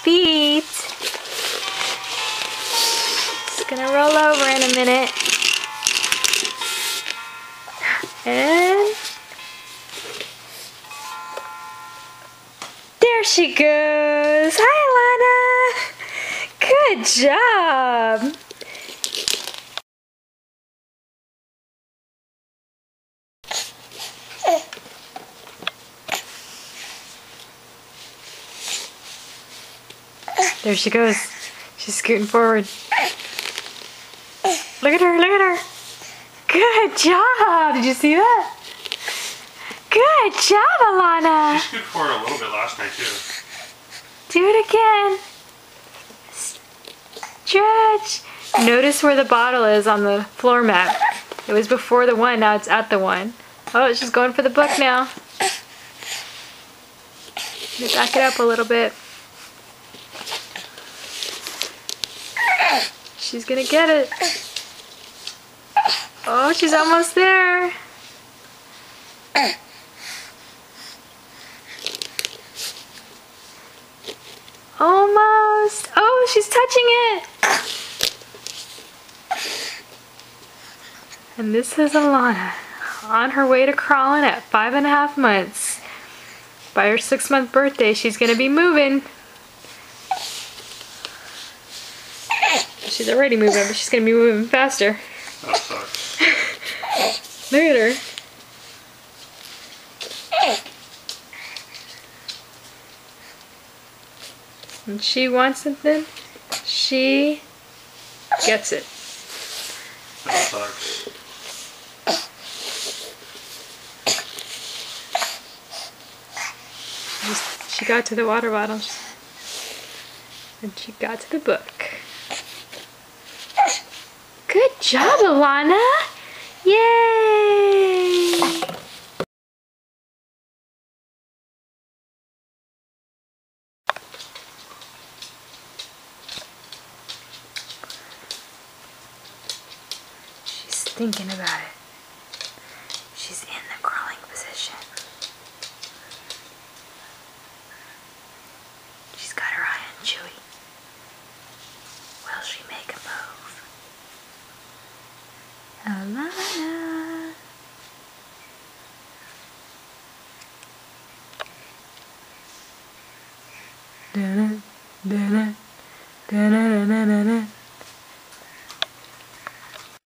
feet. It's gonna roll over in a minute. And there she goes. Hi, Alana. Good job. There she goes. She's scooting forward. Look at her, look at her. Good job. Did you see that? Good job, Alana. She scooted forward a little bit last night too. Do it again. Stretch. Notice where the bottle is on the floor mat. It was before the one, now it's at the one. Oh, she's going for the book now. Back it up a little bit. She's gonna get it. Oh, she's almost there. Almost. Oh, she's touching it. And this is Alana on her way to crawling at 5.5 months. By her 6-month birthday, she's gonna be moving. She's already moving, but she's gonna be moving faster. That sucks. Look at her. When she wants something, she gets it. That sucks. She got to the water bottles. And she got to the book. Good job, Alana! Yay! She's thinking about it. She's in the crawling position. She's got her eye on Chewy. Will she make a move? Alana. Da-da, da-da, da-da-da-da-da.